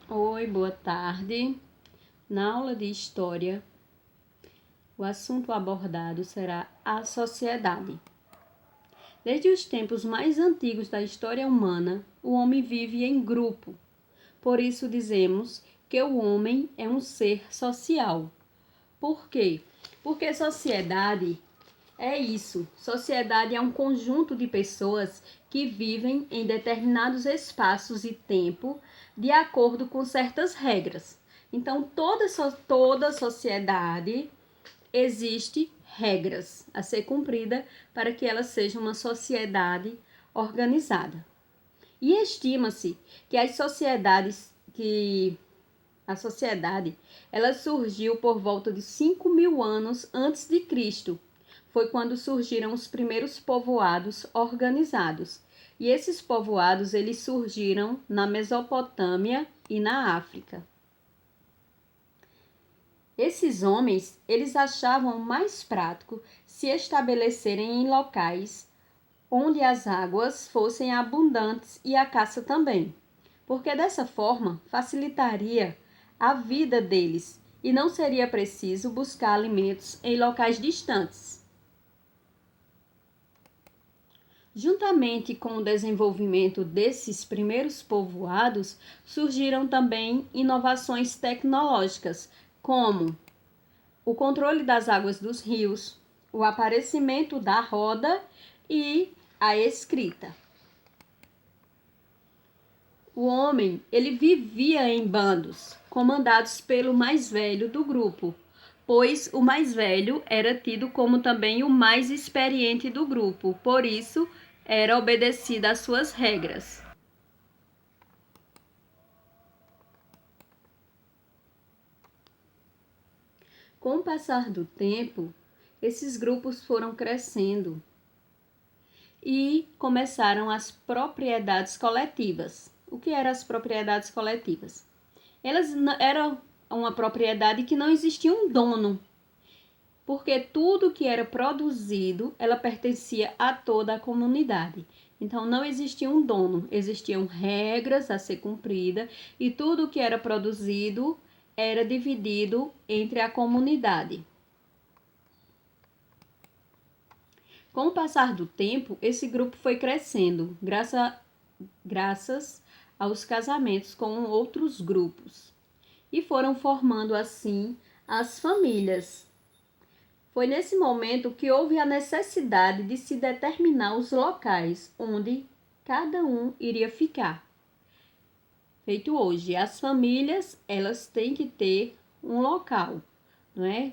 Oi, boa tarde. Na aula de História, o assunto abordado será a sociedade. Desde os tempos mais antigos da história humana, o homem vive em grupo. Por isso dizemos que o homem é um ser social. Por quê? Porque sociedade é isso. Sociedade é um conjunto de pessoas que vivem em determinados espaços e tempo de acordo com certas regras. Então, toda sociedade existe regras a ser cumprida para que ela seja uma sociedade organizada. E estima-se que a sociedade ela surgiu por volta de 5.000 anos antes de Cristo. Foi quando surgiram os primeiros povoados organizados. E esses povoados eles surgiram na Mesopotâmia e na África. Esses homens, eles achavam mais prático se estabelecerem em locais onde as águas fossem abundantes e a caça também, porque dessa forma facilitaria a vida deles e não seria preciso buscar alimentos em locais distantes. Juntamente com o desenvolvimento desses primeiros povoados, surgiram também inovações tecnológicas, como o controle das águas dos rios, o aparecimento da roda e a escrita. O homem, ele vivia em bandos, comandados pelo mais velho do grupo, pois o mais velho era tido como também o mais experiente do grupo, por isso era obedecida às suas regras. Com o passar do tempo, esses grupos foram crescendo e começaram as propriedades coletivas. O que eram as propriedades coletivas? Elas eram uma propriedade que não existia um dono, porque tudo que era produzido, ela pertencia a toda a comunidade. Então não existia um dono, existiam regras a ser cumpridas e tudo que era produzido era dividido entre a comunidade. Com o passar do tempo, esse grupo foi crescendo, graças aos casamentos com outros grupos. E foram formando assim as famílias. Foi nesse momento que houve a necessidade de se determinar os locais onde cada um iria ficar. Feito hoje, as famílias, elas têm que ter um local, não é?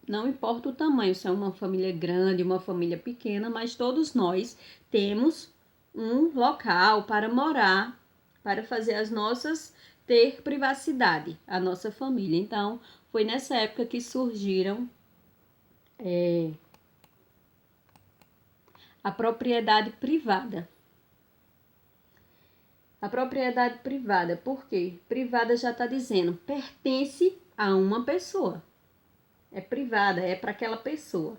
Não importa o tamanho, se é uma família grande, uma família pequena, mas todos nós temos um local para morar, para fazer ter privacidade, a nossa família. Então, foi nessa época que surgiram a propriedade privada. A propriedade privada, por quê? Privada já está dizendo, pertence a uma pessoa. É privada, é para aquela pessoa.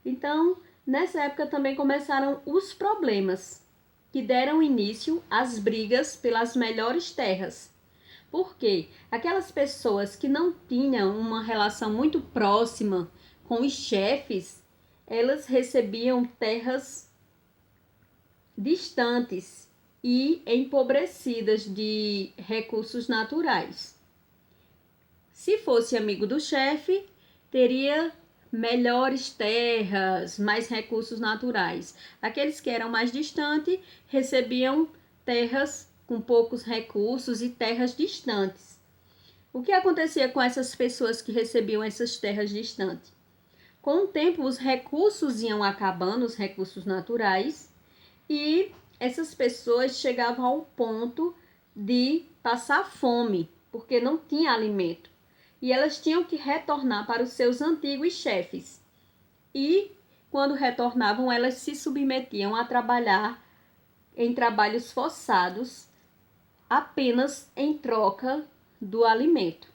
Então, nessa época também começaram os problemas, que deram início às brigas pelas melhores terras. Por quê? Aquelas pessoas que não tinham uma relação muito próxima com os chefes, elas recebiam terras distantes e empobrecidas de recursos naturais. Se fosse amigo do chefe, teria melhores terras, mais recursos naturais. Aqueles que eram mais distantes recebiam terras com poucos recursos e terras distantes. O que acontecia com essas pessoas que recebiam essas terras distantes? Com o tempo, os recursos iam acabando, os recursos naturais, e essas pessoas chegavam ao ponto de passar fome, porque não tinha alimento. E elas tinham que retornar para os seus antigos chefes. E, quando retornavam, elas se submetiam a trabalhar em trabalhos forçados, apenas em troca do alimento.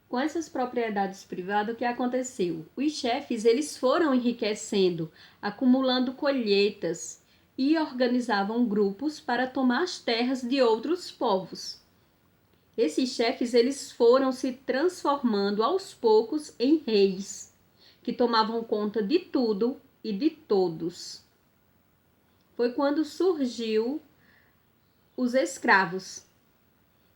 Com essas propriedades privadas, o que aconteceu? Os chefes, eles foram enriquecendo, acumulando colheitas e organizavam grupos para tomar as terras de outros povos. Esses chefes eles foram se transformando aos poucos em reis, que tomavam conta de tudo e de todos. Foi quando surgiu os escravos.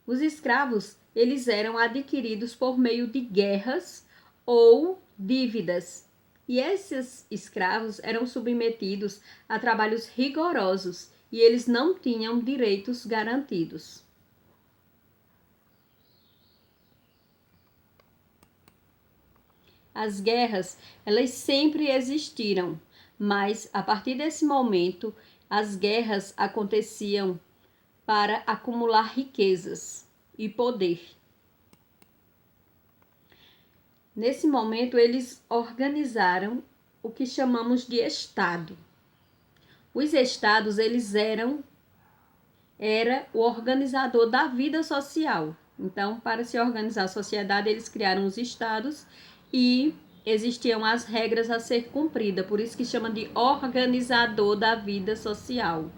Os escravos, eles eram adquiridos por meio de guerras ou dívidas. E esses escravos eram submetidos a trabalhos rigorosos e eles não tinham direitos garantidos. As guerras, elas sempre existiram, mas a partir desse momento, as guerras aconteciam para acumular riquezas e poder. Nesse momento, eles organizaram o que chamamos de Estado. Os estados, eles era o organizador da vida social. Então, para se organizar a sociedade, eles criaram os estados e existiam as regras a ser cumpridas. Por isso que chama de organizador da vida social,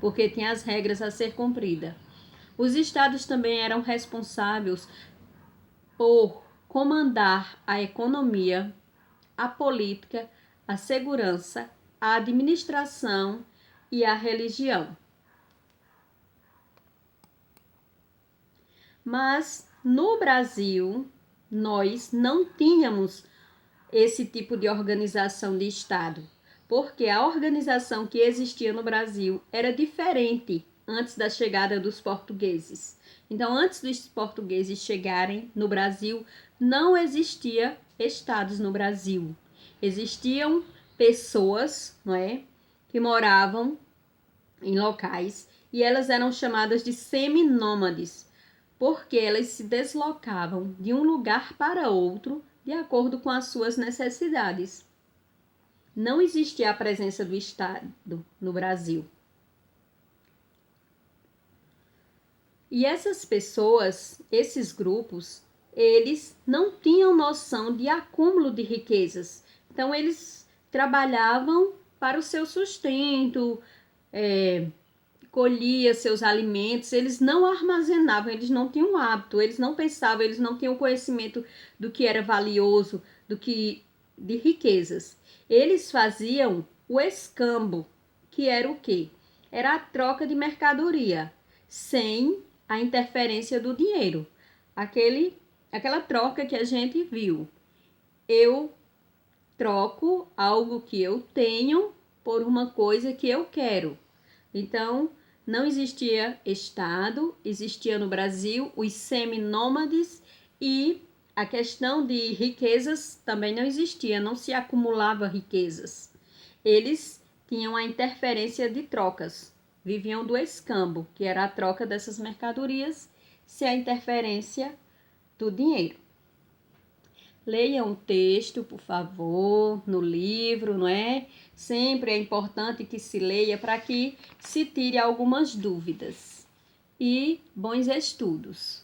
porque tinha as regras a ser cumpridas. Os estados também eram responsáveis por comandar a economia, a política, a segurança, a administração e a religião. Mas no Brasil, nós não tínhamos esse tipo de organização de Estado, porque a organização que existia no Brasil era diferente antes da chegada dos portugueses. Então, antes dos portugueses chegarem no Brasil, não existia estados no Brasil. Existiam pessoas, não é, que moravam em locais e elas eram chamadas de seminômades, porque elas se deslocavam de um lugar para outro de acordo com as suas necessidades. Não existia a presença do Estado no Brasil. E essas pessoas, esses grupos, eles não tinham noção de acúmulo de riquezas. Então, eles trabalhavam para o seu sustento, colhia seus alimentos, eles não armazenavam, eles não tinham hábito, eles não pensavam, eles não tinham conhecimento do que era valioso, de riquezas. Eles faziam o escambo, que era o quê? Era a troca de mercadoria, sem a interferência do dinheiro. Aquela troca que a gente viu. Eu troco algo que eu tenho por uma coisa que eu quero. Então, não existia Estado, existia no Brasil os seminômades e a questão de riquezas também não existia, não se acumulava riquezas. Eles tinham a interferência de trocas, viviam do escambo, que era a troca dessas mercadorias, sem a interferência do dinheiro. Leiam o texto, por favor, no livro, não é? Sempre é importante que se leia para que se tire algumas dúvidas. E bons estudos!